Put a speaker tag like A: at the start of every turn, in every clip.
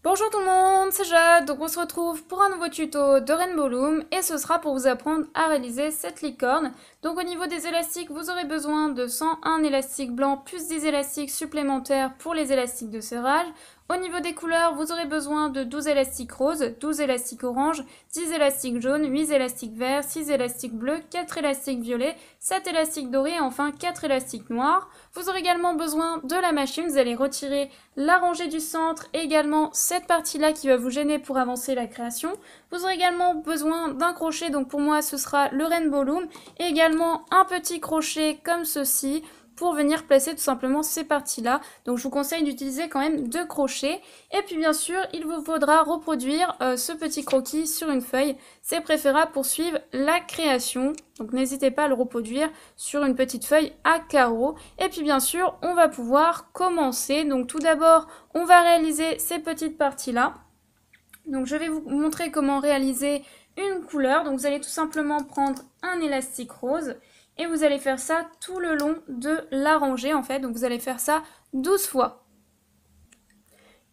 A: Bonjour tout le monde, c'est Jade, donc on se retrouve pour un nouveau tuto de Rainbow Loom et ce sera pour vous apprendre à réaliser cette licorne. Donc au niveau des élastiques, vous aurez besoin de 101 élastiques blancs plus 10 élastiques supplémentaires pour les élastiques de serrage. Au niveau des couleurs, vous aurez besoin de 12 élastiques roses, 12 élastiques orange, 10 élastiques jaunes, 8 élastiques verts, 6 élastiques bleus, 4 élastiques violets, 7 élastiques dorés et enfin 4 élastiques noirs. Vous aurez également besoin de la machine, vous allez retirer la rangée du centre et également cette partie-là qui va vous gêner pour avancer la création. Vous aurez également besoin d'un crochet, donc pour moi ce sera le Rainbow Loom, et également un petit crochet comme ceci, pour venir placer tout simplement ces parties-là. Donc je vous conseille d'utiliser quand même 2 crochets. Et puis bien sûr, il vous faudra reproduire ce petit croquis sur une feuille. C'est préférable pour suivre la création. Donc n'hésitez pas à le reproduire sur une petite feuille à carreaux. Et puis bien sûr, on va pouvoir commencer. Donc tout d'abord, on va réaliser ces petites parties-là. Donc je vais vous montrer comment réaliser une couleur. Donc vous allez tout simplement prendre un élastique rose. Et vous allez faire ça tout le long de la rangée en fait, donc vous allez faire ça 12 fois.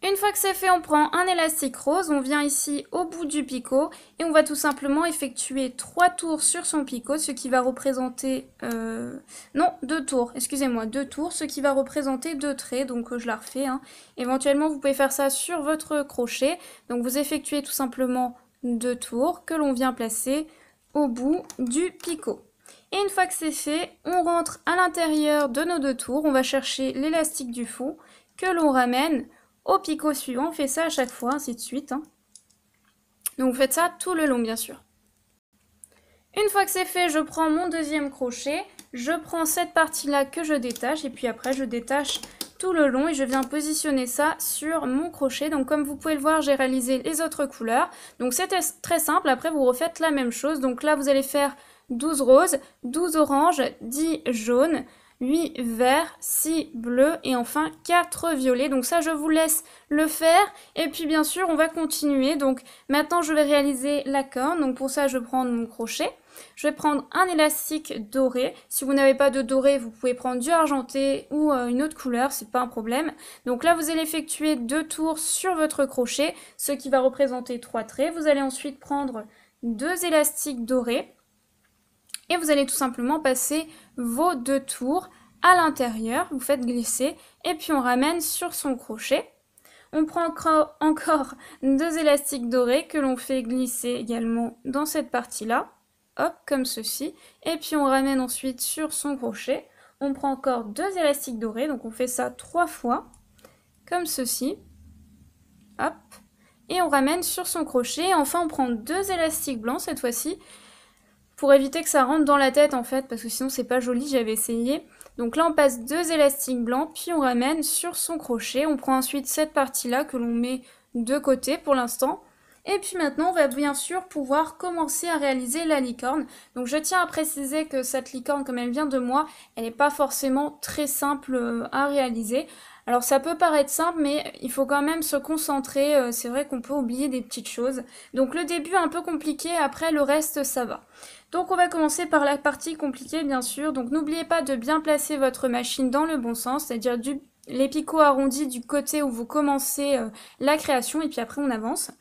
A: Une fois que c'est fait, on prend un élastique rose, on vient ici au bout du picot et on va tout simplement effectuer 3 tours sur son picot, ce qui va représenter... non, 2 tours, excusez-moi, 2 tours, ce qui va représenter 2 traits, donc je la refais. Éventuellement, vous pouvez faire ça sur votre crochet, donc vous effectuez tout simplement 2 tours que l'on vient placer au bout du picot. Et une fois que c'est fait, on rentre à l'intérieur de nos 2 tours, on va chercher l'élastique du fond que l'on ramène au picot suivant. On fait ça à chaque fois, ainsi de suite. Donc vous faites ça tout le long, bien sûr. Une fois que c'est fait, je prends mon deuxième crochet, je prends cette partie-là que je détache, et puis après je détache tout le long et je viens positionner ça sur mon crochet. Donc comme vous pouvez le voir, j'ai réalisé les autres couleurs. Donc c'était très simple, après vous refaites la même chose. Donc là vous allez faire 12 roses, 12 oranges, 10 jaunes, 8 verts, 6 bleus et enfin 4 violets. Donc ça je vous laisse le faire et puis bien sûr on va continuer. Donc maintenant je vais réaliser la corne. Donc pour ça je vais prendre mon crochet. Je vais prendre un élastique doré. Si vous n'avez pas de doré, vous pouvez prendre du argenté ou une autre couleur, c'est pas un problème. Donc là, vous allez effectuer 2 tours sur votre crochet, ce qui va représenter 3 traits. Vous allez ensuite prendre 2 élastiques dorés et vous allez tout simplement passer vos 2 tours à l'intérieur. Vous faites glisser et puis on ramène sur son crochet. On prend encore 2 élastiques dorés que l'on fait glisser également dans cette partie-là. Hop, comme ceci. Et puis on ramène ensuite sur son crochet. On prend encore 2 élastiques dorés. Donc on fait ça 3 fois. Comme ceci. Hop. Et on ramène sur son crochet. Et enfin on prend 2 élastiques blancs cette fois-ci. Pour éviter que ça rentre dans la tête en fait. Parce que sinon c'est pas joli, j'avais essayé. Donc là on passe 2 élastiques blancs. Puis on ramène sur son crochet. On prend ensuite cette partie-là que l'on met de côté pour l'instant. Et puis maintenant, on va bien sûr pouvoir commencer à réaliser la licorne. Donc je tiens à préciser que cette licorne, comme elle vient de moi, elle n'est pas forcément très simple à réaliser. Alors ça peut paraître simple, mais il faut quand même se concentrer. C'est vrai qu'on peut oublier des petites choses. Donc le début est un peu compliqué, après le reste ça va. Donc on va commencer par la partie compliquée bien sûr. Donc n'oubliez pas de bien placer votre machine dans le bon sens, c'est-à-dire les picots arrondis du côté où vous commencez la création et puis après on avance.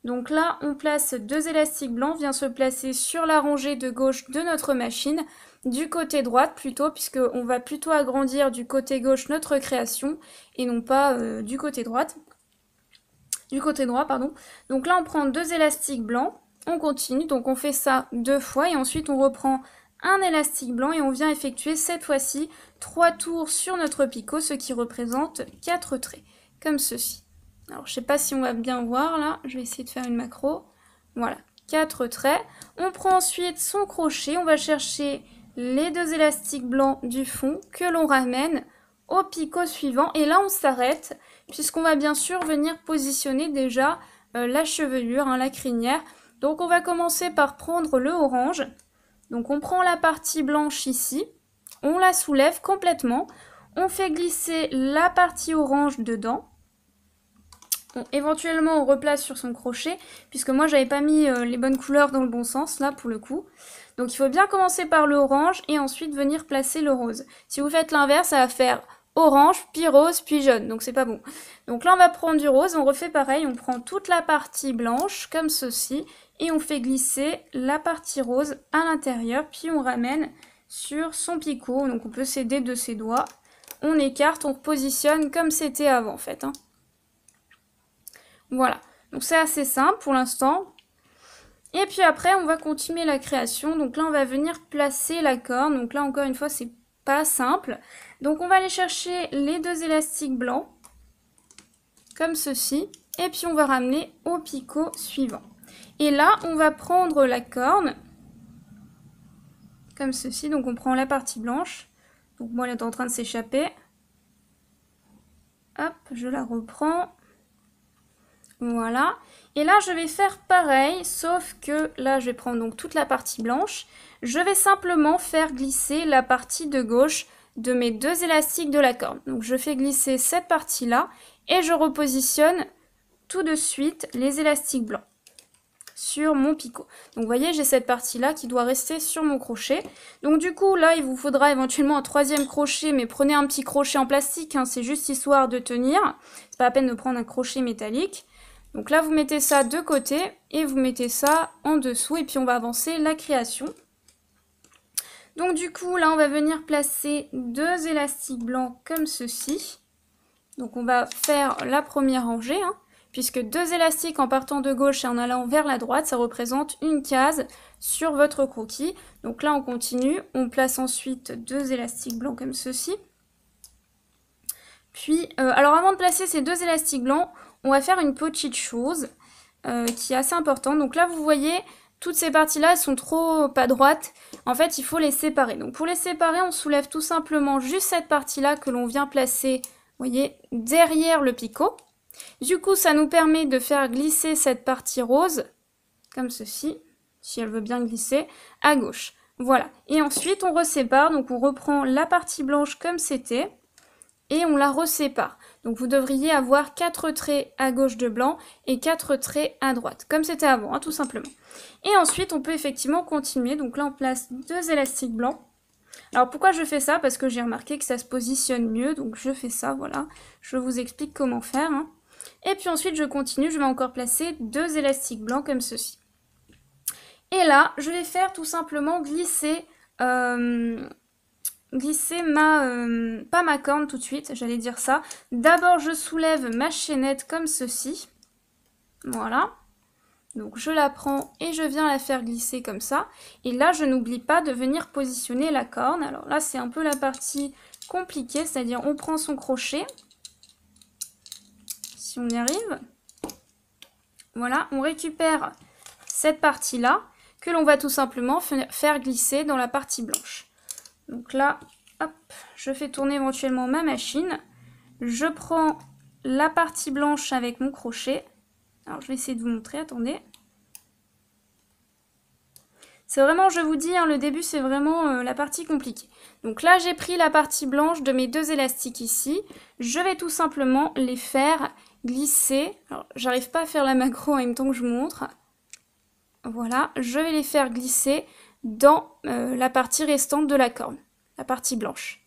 A: Donc là, on place 2 élastiques blancs, vient se placer sur la rangée de gauche de notre machine, du côté droit plutôt, puisqu'on va plutôt agrandir du côté gauche notre création, et non pas du côté droit. Pardon. Donc là, on prend 2 élastiques blancs, on continue, donc on fait ça 2 fois, et ensuite on reprend un élastique blanc, et on vient effectuer cette fois-ci 3 tours sur notre picot, ce qui représente 4 traits, comme ceci. Alors, je sais pas si on va bien voir là, je vais essayer de faire une macro. Voilà, 4 traits. On prend ensuite son crochet, on va chercher les 2 élastiques blancs du fond que l'on ramène au picot suivant. Et là, on s'arrête, puisqu'on va bien sûr venir positionner déjà la chevelure, la crinière. Donc, on va commencer par prendre le orange. Donc, on prend la partie blanche ici, on la soulève complètement. On fait glisser la partie orange dedans. Bon, éventuellement on replace sur son crochet, puisque moi j'avais pas mis les bonnes couleurs dans le bon sens là pour le coup. Donc il faut bien commencer par le orange et ensuite venir placer le rose. Si vous faites l'inverse, ça va faire orange, puis rose, puis jaune. Donc c'est pas bon. Donc là on va prendre du rose, on refait pareil, on prend toute la partie blanche comme ceci et on fait glisser la partie rose à l'intérieur, puis on ramène sur son picot. Donc on peut s'aider de ses doigts. On écarte, on repositionne comme c'était avant en fait. Hein. Voilà. Donc c'est assez simple pour l'instant. Et puis après, on va continuer la création. Donc là, on va venir placer la corne. Donc là, encore une fois, c'est pas simple. Donc on va aller chercher les deux élastiques blancs, comme ceci. Et puis on va ramener au picot suivant. Et là, on va prendre la corne, comme ceci. Donc on prend la partie blanche. Donc moi, elle est en train de s'échapper. Hop, je la reprends. Voilà. Et là, je vais faire pareil, sauf que là, je vais prendre donc toute la partie blanche. Je vais simplement faire glisser la partie de gauche de mes deux élastiques de la corne. Donc, je fais glisser cette partie-là et je repositionne tout de suite les élastiques blancs sur mon picot. Donc, vous voyez, j'ai cette partie-là qui doit rester sur mon crochet. Donc, du coup, là, il vous faudra éventuellement un troisième crochet, mais prenez un petit crochet en plastique, hein, c'est juste histoire de tenir. C'est pas la peine de prendre un crochet métallique. Donc là, vous mettez ça de côté et vous mettez ça en dessous et puis on va avancer la création. Donc du coup, là, on va venir placer deux élastiques blancs comme ceci. Donc on va faire la première rangée, hein, puisque deux élastiques en partant de gauche et en allant vers la droite, ça représente une case sur votre croquis. Donc là, on continue. On place ensuite deux élastiques blancs comme ceci. Puis, alors avant de placer ces deux élastiques blancs, on va faire une petite chose qui est assez importante. Donc là, vous voyez, toutes ces parties-là, elles sont trop pas droites. En fait, il faut les séparer. Donc pour les séparer, on soulève tout simplement juste cette partie-là que l'on vient placer, vous voyez, derrière le picot. Du coup, ça nous permet de faire glisser cette partie rose, comme ceci, si elle veut bien glisser, à gauche. Voilà. Et ensuite, on resépare. Donc on reprend la partie blanche comme c'était. Et on la resépare. Donc vous devriez avoir 4 traits à gauche de blanc et 4 traits à droite, comme c'était avant, hein, tout simplement. Et ensuite, on peut effectivement continuer. Donc là, on place deux élastiques blancs. Alors pourquoi je fais ça? Parce que j'ai remarqué que ça se positionne mieux, donc je fais ça, voilà. Je vous explique comment faire. Hein. Et puis ensuite, je continue, je vais encore placer deux élastiques blancs comme ceci. Et là, je vais faire tout simplement glisser... pas ma corne tout de suite, j'allais dire ça. D'abord, je soulève ma chaînette comme ceci. Voilà. Donc, je la prends et je viens la faire glisser comme ça. Et là, je n'oublie pas de venir positionner la corne. Alors là, c'est un peu la partie compliquée, c'est-à-dire on prend son crochet. Si on y arrive. Voilà, on récupère cette partie-là que l'on va tout simplement faire glisser dans la partie blanche. Donc là, hop, je fais tourner éventuellement ma machine. Je prends la partie blanche avec mon crochet. Alors, je vais essayer de vous montrer, attendez. C'est vraiment, je vous dis, hein, le début, c'est vraiment la partie compliquée. Donc là, j'ai pris la partie blanche de mes deux élastiques ici. Je vais tout simplement les faire glisser. Alors, j'arrive pas à faire la macro en même temps que je vous montre. Voilà, je vais les faire glisser dans la partie restante de la corne, la partie blanche.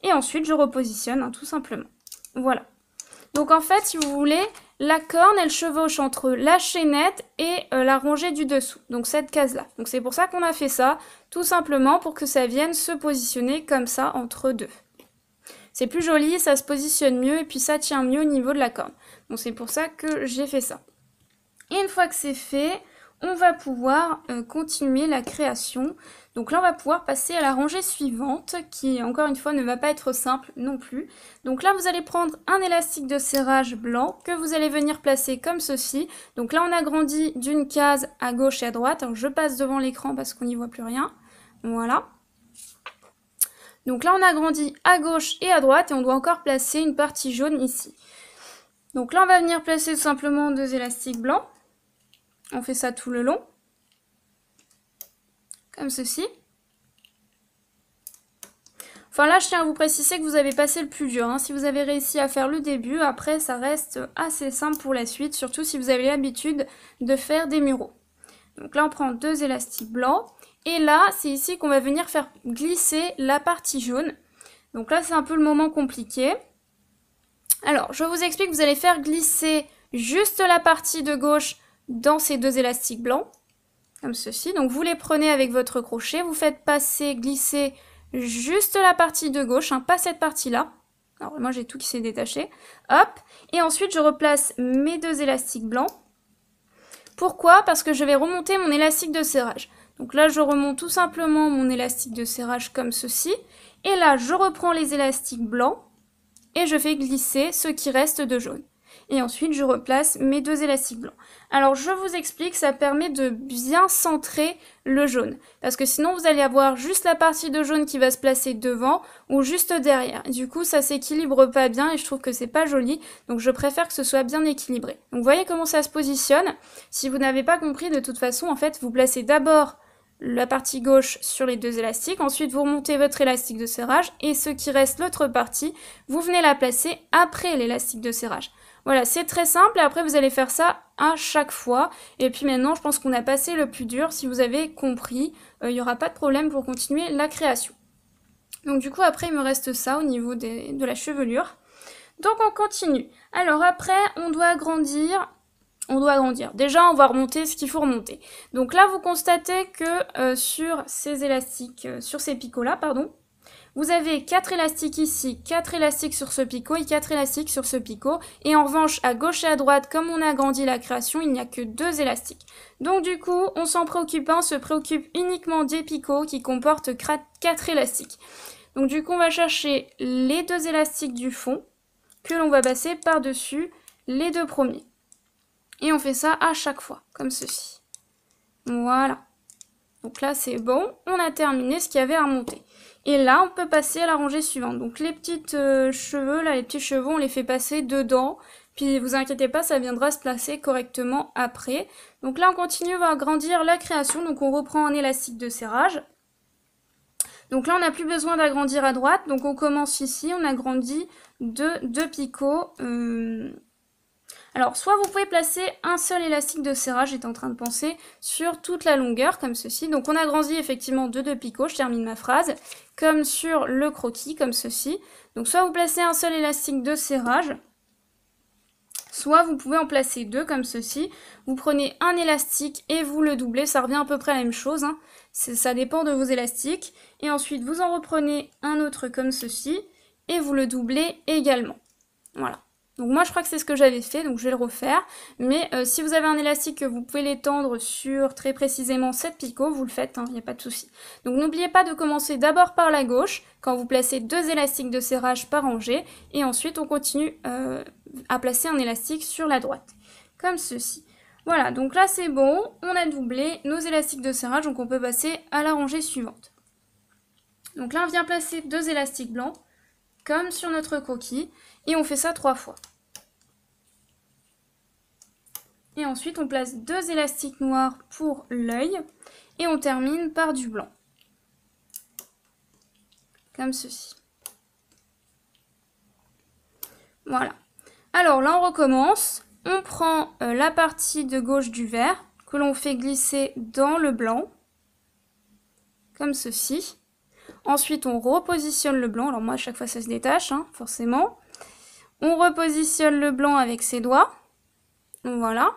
A: Et ensuite, je repositionne, hein, tout simplement. Voilà. Donc en fait, si vous voulez, la corne, elle chevauche entre la chaînette et la rangée du dessous. Donc cette case-là. Donc c'est pour ça qu'on a fait ça, tout simplement pour que ça vienne se positionner comme ça entre deux. C'est plus joli, ça se positionne mieux et puis ça tient mieux au niveau de la corne. Donc c'est pour ça que j'ai fait ça. Et une fois que c'est fait, on va pouvoir continuer la création. Donc là, on va pouvoir passer à la rangée suivante, qui, encore une fois, ne va pas être simple non plus. Donc là, vous allez prendre un élastique de serrage blanc que vous allez venir placer comme ceci. Donc là, on agrandit d'une case à gauche et à droite. Alors, je passe devant l'écran parce qu'on n'y voit plus rien. Voilà. Donc là, on agrandit à gauche et à droite et on doit encore placer une partie jaune ici. Donc là, on va venir placer tout simplement deux élastiques blancs. On fait ça tout le long, comme ceci. Enfin là, je tiens à vous préciser que vous avez passé le plus dur. Hein. Si vous avez réussi à faire le début, après ça reste assez simple pour la suite, surtout si vous avez l'habitude de faire des muraux. Donc là, on prend deux élastiques blancs. Et là, c'est ici qu'on va venir faire glisser la partie jaune. Donc là, c'est un peu le moment compliqué. Alors, je vous explique, vous allez faire glisser juste la partie de gauche dans ces deux élastiques blancs, comme ceci. Donc vous les prenez avec votre crochet, vous faites passer, glisser juste la partie de gauche, hein, pas cette partie-là. Alors moi j'ai tout qui s'est détaché. Hop, et ensuite je replace mes deux élastiques blancs. Pourquoi? Parce que je vais remonter mon élastique de serrage. Donc là je remonte tout simplement mon élastique de serrage comme ceci. Et là je reprends les élastiques blancs et je fais glisser ce qui reste de jaune. Et ensuite, je replace mes deux élastiques blancs. Alors, je vous explique, ça permet de bien centrer le jaune. Parce que sinon, vous allez avoir juste la partie de jaune qui va se placer devant ou juste derrière. Du coup, ça s'équilibre pas bien et je trouve que c'est pas joli. Donc, je préfère que ce soit bien équilibré. Donc, vous voyez comment ça se positionne. Si vous n'avez pas compris, de toute façon, en fait, vous placez d'abord la partie gauche sur les deux élastiques, ensuite vous remontez votre élastique de serrage et ce qui reste l'autre partie, vous venez la placer après l'élastique de serrage. Voilà, c'est très simple et après vous allez faire ça à chaque fois. Et puis maintenant, je pense qu'on a passé le plus dur. Si vous avez compris, il n'y aura pas de problème pour continuer la création. Donc du coup, après, il me reste ça au niveau de la chevelure. Donc on continue. Alors après, on doit agrandir. Déjà, on va remonter ce qu'il faut remonter. Donc là, vous constatez que sur ces élastiques, sur ces picots-là, pardon, vous avez 4 élastiques ici, 4 élastiques sur ce picot et 4 élastiques sur ce picot. Et en revanche, à gauche et à droite, comme on a agrandi la création, il n'y a que 2 élastiques. Donc du coup, on s'en préoccupe pas, on se préoccupe uniquement des picots qui comportent 4 élastiques. Donc du coup, on va chercher les 2 élastiques du fond que l'on va passer par-dessus les 2 premiers. Et on fait ça à chaque fois, comme ceci. Voilà. Donc là, c'est bon. On a terminé ce qu'il y avait à remonter. Et là, on peut passer à la rangée suivante. Donc les petites cheveux, là, les petits cheveux, on les fait passer dedans. Puis vous inquiétez pas, ça viendra se placer correctement après. Donc là, on continue, on va agrandir la création. Donc on reprend un élastique de serrage. Donc là, on n'a plus besoin d'agrandir à droite. Donc on commence ici, on agrandit de 2 picots. Alors, soit vous pouvez placer un seul élastique de serrage, j'étais en train de penser, sur toute la longueur, comme ceci. Donc on agrandit effectivement de 2 picots, je termine ma phrase, comme sur le croquis, comme ceci. Donc soit vous placez un seul élastique de serrage, soit vous pouvez en placer 2, comme ceci. Vous prenez un élastique et vous le doublez, ça revient à peu près à la même chose, hein. Ça dépend de vos élastiques. Et ensuite, vous en reprenez un autre comme ceci, et vous le doublez également. Voilà. Donc moi je crois que c'est ce que j'avais fait, donc je vais le refaire. Mais si vous avez un élastique que vous pouvez l'étendre sur très précisément 7 picots, vous le faites, il n'y a pas de souci. Donc n'oubliez pas de commencer d'abord par la gauche, quand vous placez 2 élastiques de serrage par rangée, et ensuite on continue à placer un élastique sur la droite, comme ceci. Voilà, donc là c'est bon, on a doublé nos élastiques de serrage, donc on peut passer à la rangée suivante. Donc là on vient placer 2 élastiques blancs, comme sur notre croquis, et on fait ça 3 fois. Et ensuite, on place 2 élastiques noirs pour l'œil, et on termine par du blanc. Comme ceci. Voilà. Alors là, on recommence. On prend la partie de gauche du vert, que l'on fait glisser dans le blanc, comme ceci. Ensuite, on repositionne le blanc. Alors moi, à chaque fois, ça se détache, hein, forcément. On repositionne le blanc avec ses doigts. Voilà.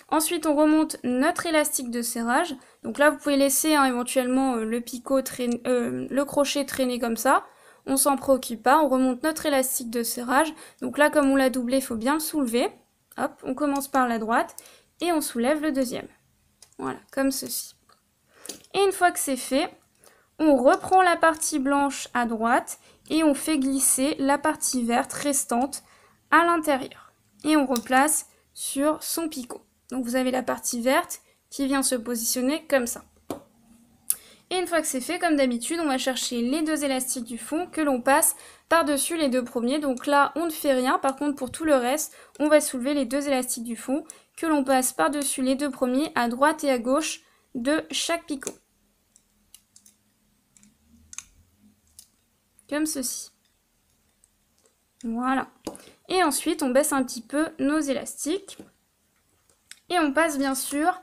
A: Ensuite, on remonte notre élastique de serrage. Donc là, vous pouvez laisser éventuellement le crochet traîner comme ça. On s'en préoccupe pas. On remonte notre élastique de serrage. Donc là, comme on l'a doublé, il faut bien le soulever. Hop, on commence par la droite et on soulève le deuxième. Voilà, comme ceci. Et une fois que c'est fait, on reprend la partie blanche à droite et on fait glisser la partie verte restante à l'intérieur. Et on replace sur son picot. Donc vous avez la partie verte qui vient se positionner comme ça. Et une fois que c'est fait, comme d'habitude, on va chercher les 2 élastiques du fond que l'on passe par-dessus les 2 premiers. Donc là, on ne fait rien. Par contre, pour tout le reste, on va soulever les 2 élastiques du fond que l'on passe par-dessus les 2 premiers à droite et à gauche de chaque picot. Comme ceci. Voilà. Et ensuite, on baisse un petit peu nos élastiques. Et on passe bien sûr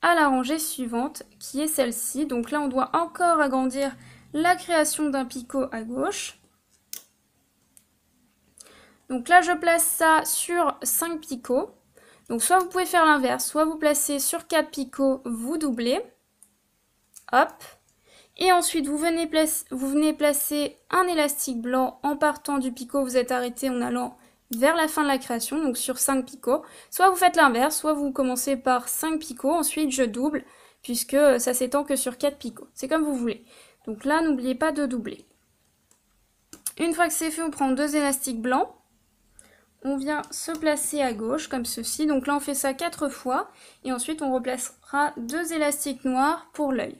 A: à la rangée suivante, qui est celle-ci. Donc là, on doit encore agrandir la création d'un picot à gauche. Donc là, je place ça sur 5 picots. Donc soit vous pouvez faire l'inverse, soit vous placez sur 4 picots, vous doublez. Hop. Et ensuite, vous venez placer un élastique blanc en partant du picot. Vous êtes arrêté en allant vers la fin de la création, donc sur 5 picots. Soit vous faites l'inverse, soit vous commencez par 5 picots. Ensuite, je double, puisque ça s'étend que sur 4 picots. C'est comme vous voulez. Donc là, n'oubliez pas de doubler. Une fois que c'est fait, on prend 2 élastiques blancs. On vient se placer à gauche, comme ceci. Donc là, on fait ça 4 fois. Et ensuite, on replacera 2 élastiques noirs pour l'œil.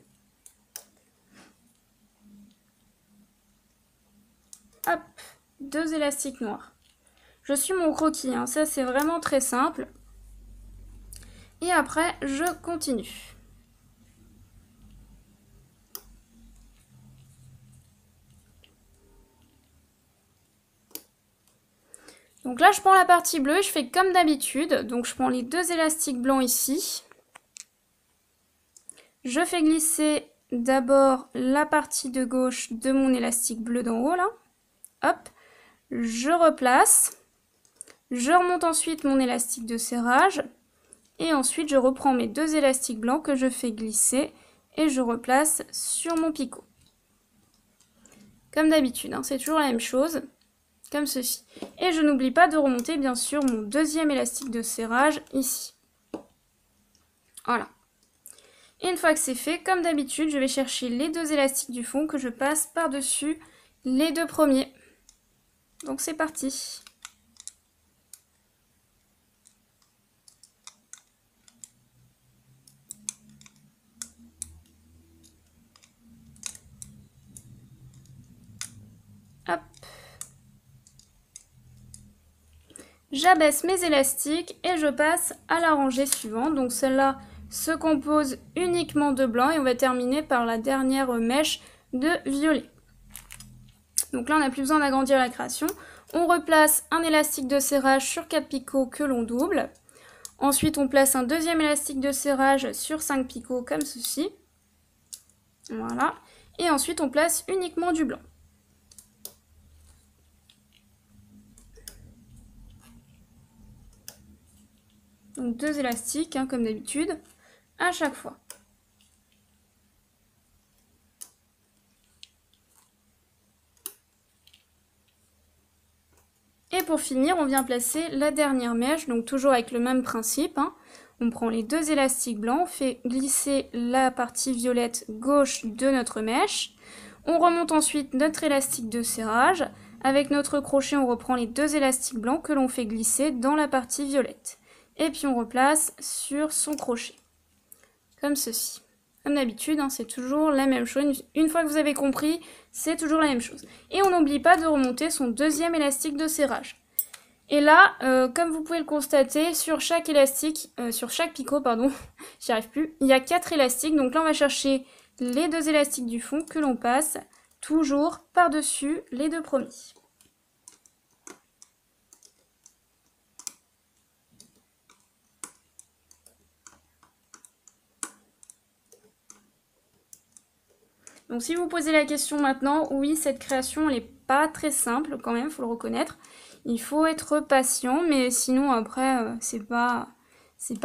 A: Hop, 2 élastiques noirs. Je suis mon croquis, hein. Ça c'est vraiment très simple. Et après, je continue. Donc là, je prends la partie bleue, je fais comme d'habitude. Donc je prends les 2 élastiques blancs ici. Je fais glisser d'abord la partie de gauche de mon élastique bleu d'en haut, là. Hop, je replace. Je remonte ensuite mon élastique de serrage. Et ensuite, je reprends mes 2 élastiques blancs que je fais glisser. Et je replace sur mon picot. Comme d'habitude, hein, c'est toujours la même chose. Comme ceci. Et je n'oublie pas de remonter bien sûr mon deuxième élastique de serrage ici. Voilà. Et une fois que c'est fait, comme d'habitude, je vais chercher les 2 élastiques du fond que je passe par-dessus les 2 premiers. Donc c'est parti. Hop. J'abaisse mes élastiques et je passe à la rangée suivante. Donc celle-là se compose uniquement de blanc et on va terminer par la dernière mèche de violet. Donc là, on n'a plus besoin d'agrandir la création. On replace un élastique de serrage sur 4 picots que l'on double. Ensuite, on place un deuxième élastique de serrage sur 5 picots comme ceci. Voilà. Et ensuite, on place uniquement du blanc. Donc 2 élastiques, hein, comme d'habitude, à chaque fois. Et pour finir, on vient placer la dernière mèche, donc toujours avec le même principe. Hein. On prend les 2 élastiques blancs, on fait glisser la partie violette gauche de notre mèche. On remonte ensuite notre élastique de serrage. Avec notre crochet, on reprend les 2 élastiques blancs que l'on fait glisser dans la partie violette. Et puis on replace sur son crochet. Comme ceci. Comme d'habitude, hein, c'est toujours la même chose. Une fois que vous avez compris, c'est toujours la même chose. Et on n'oublie pas de remonter son deuxième élastique de serrage. Et là, comme vous pouvez le constater, sur chaque picot, pardon, j'y arrive plus, il y a 4 élastiques. Donc là, on va chercher les 2 élastiques du fond que l'on passe toujours par-dessus les 2 premiers. Donc si vous posez la question maintenant, oui, cette création, elle n'est pas très simple quand même, il faut le reconnaître. Il faut être patient, mais sinon après, c'est pas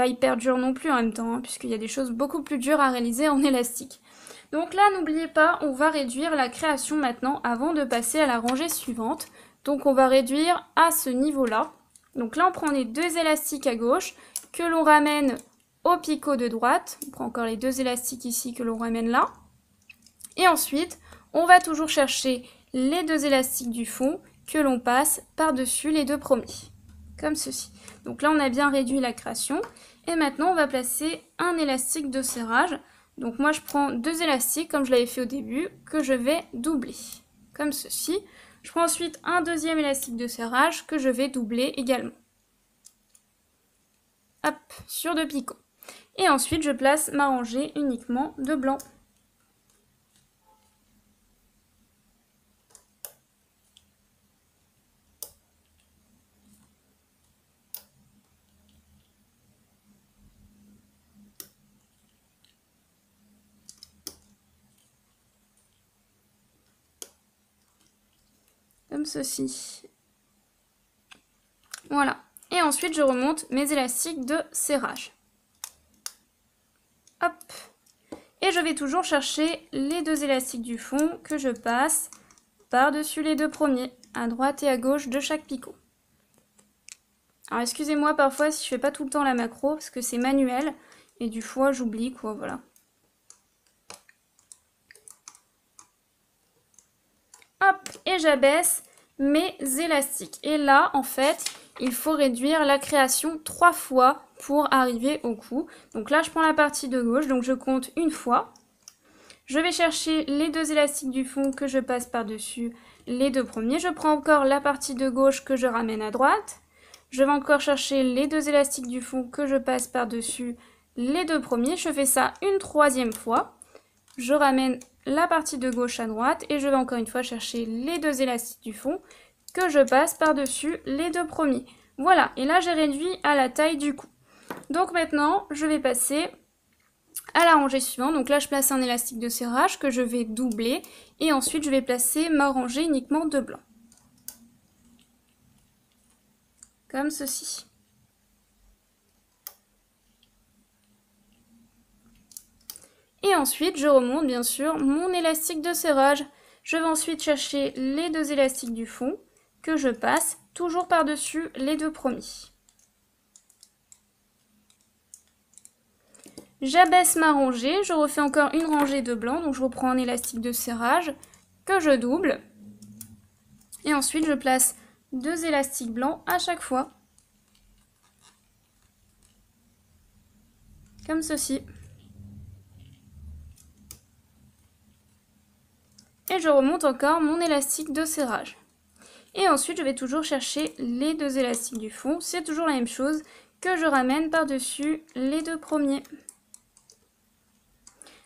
A: hyper dur non plus en même temps, hein, puisqu'il y a des choses beaucoup plus dures à réaliser en élastique. Donc là, n'oubliez pas, on va réduire la création maintenant avant de passer à la rangée suivante. Donc on va réduire à ce niveau-là. Donc là, on prend les 2 élastiques à gauche que l'on ramène au picot de droite. On prend encore les 2 élastiques ici que l'on ramène là. Et ensuite, on va toujours chercher les 2 élastiques du fond que l'on passe par-dessus les 2 premiers. Comme ceci. Donc là, on a bien réduit la création. Et maintenant, on va placer un élastique de serrage. Donc moi, je prends 2 élastiques, comme je l'avais fait au début, que je vais doubler. Comme ceci. Je prends ensuite un deuxième élastique de serrage que je vais doubler également. Hop, sur 2 picots. Et ensuite, je place ma rangée uniquement de blanc. comme ceci. Voilà. Et ensuite, je remonte mes élastiques de serrage. Hop. Et je vais toujours chercher les deux élastiques du fond que je passe par-dessus les deux premiers, à droite et à gauche de chaque picot. Alors excusez-moi parfois si je fais pas tout le temps la macro, parce que c'est manuel, et du fois j'oublie quoi, voilà. Hop, et j'abaisse mes élastiques. Et là, en fait, il faut réduire la création 3 fois pour arriver au cou. Donc là, je prends la partie de gauche, donc je compte une fois. Je vais chercher les deux élastiques du fond que je passe par-dessus les deux premiers. Je prends encore la partie de gauche que je ramène à droite. Je vais encore chercher les deux élastiques du fond que je passe par-dessus les deux premiers. Je fais ça une troisième fois. Je ramène la partie de gauche à droite et je vais encore une fois chercher les deux élastiques du fond que je passe par-dessus les deux premiers. Voilà, et là j'ai réduit à la taille du cou. Donc maintenant, je vais passer à la rangée suivante. Donc là, je place un élastique de serrage que je vais doubler et ensuite je vais placer ma rangée uniquement de blanc. Comme ceci. Et ensuite, je remonte bien sûr mon élastique de serrage. Je vais ensuite chercher les deux élastiques du fond que je passe toujours par-dessus les deux premiers. J'abaisse ma rangée, je refais encore une rangée de blanc, donc je reprends un élastique de serrage que je double. Et ensuite, je place deux élastiques blancs à chaque fois. Comme ceci. Et je remonte encore mon élastique de serrage. Et ensuite, je vais toujours chercher les deux élastiques du fond. C'est toujours la même chose que je ramène par-dessus les deux premiers.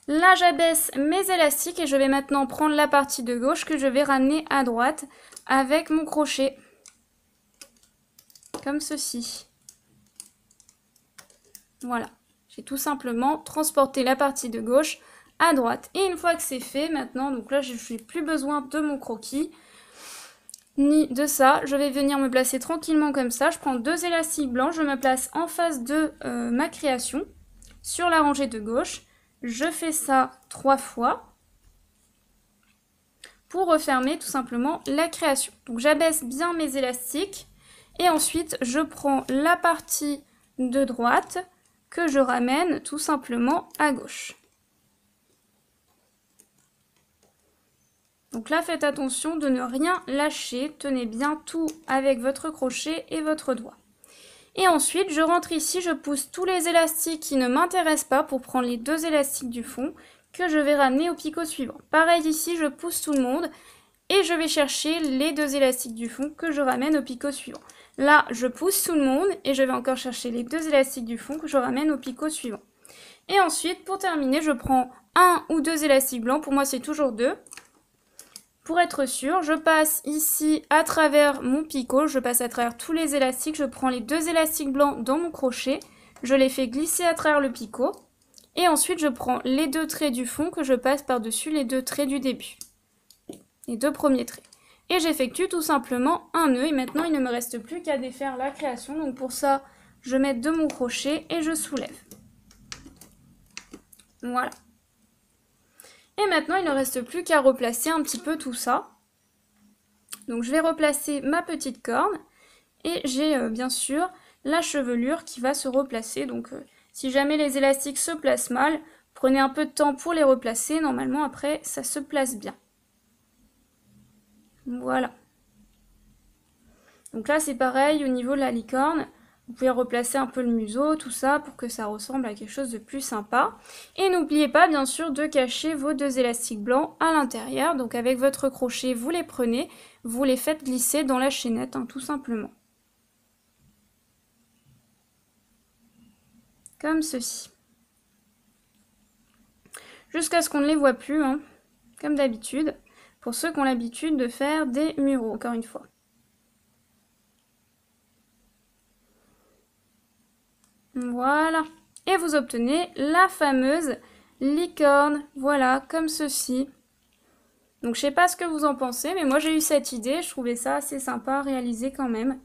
A: Là, j'abaisse mes élastiques et je vais maintenant prendre la partie de gauche que je vais ramener à droite avec mon crochet. Comme ceci. Voilà. J'ai tout simplement transporté la partie de gauche à droite. Et une fois que c'est fait, maintenant, donc là, je n'ai plus besoin de mon croquis, ni de ça. Je vais venir me placer tranquillement comme ça. Je prends deux élastiques blancs, je me place en face de ma création, sur la rangée de gauche. Je fais ça 3 fois pour refermer tout simplement la création. Donc j'abaisse bien mes élastiques et ensuite je prends la partie de droite que je ramène tout simplement à gauche. Donc là, faites attention de ne rien lâcher. Tenez bien tout avec votre crochet et votre doigt. Et ensuite, je rentre ici, je pousse tous les élastiques qui ne m'intéressent pas pour prendre les deux élastiques du fond que je vais ramener au picot suivant. Pareil ici, je pousse tout le monde et je vais chercher les deux élastiques du fond que je ramène au picot suivant. Là, je pousse tout le monde et je vais encore chercher les deux élastiques du fond que je ramène au picot suivant. Et ensuite, pour terminer, je prends un ou deux élastiques blancs. Pour moi, c'est toujours deux. Pour être sûr, je passe ici à travers mon picot, je passe à travers tous les élastiques, je prends les deux élastiques blancs dans mon crochet, je les fais glisser à travers le picot, et ensuite je prends les deux traits du fond que je passe par-dessus les deux traits du début, les deux premiers traits. Et j'effectue tout simplement un nœud, et maintenant il ne me reste plus qu'à défaire la création, donc pour ça, je mets de mon crochet et je soulève. Voilà. Et maintenant, il ne reste plus qu'à replacer un petit peu tout ça. Donc, je vais replacer ma petite corne. Et j'ai bien sûr la chevelure qui va se replacer. Donc, si jamais les élastiques se placent mal, prenez un peu de temps pour les replacer. Normalement, après, ça se place bien. Voilà. Donc là, c'est pareil au niveau de la licorne. Vous pouvez replacer un peu le museau, tout ça, pour que ça ressemble à quelque chose de plus sympa. Et n'oubliez pas, bien sûr, de cacher vos deux élastiques blancs à l'intérieur. Donc avec votre crochet, vous les prenez, vous les faites glisser dans la chaînette, hein, tout simplement. Comme ceci. Jusqu'à ce qu'on ne les voit plus, hein, comme d'habitude, pour ceux qui ont l'habitude de faire des muraux, encore une fois. Voilà. Et vous obtenez la fameuse licorne. Voilà, comme ceci. Donc je sais pas ce que vous en pensez, mais moi j'ai eu cette idée, je trouvais ça assez sympa à réaliser quand même.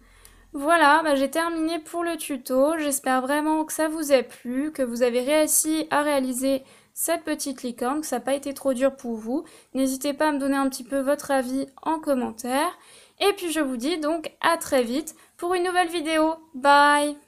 A: Voilà, bah j'ai terminé pour le tuto. J'espère vraiment que ça vous a plu, que vous avez réussi à réaliser cette petite licorne, que ça n'a pas été trop dur pour vous. N'hésitez pas à me donner un petit peu votre avis en commentaire. Et puis je vous dis donc à très vite pour une nouvelle vidéo. Bye!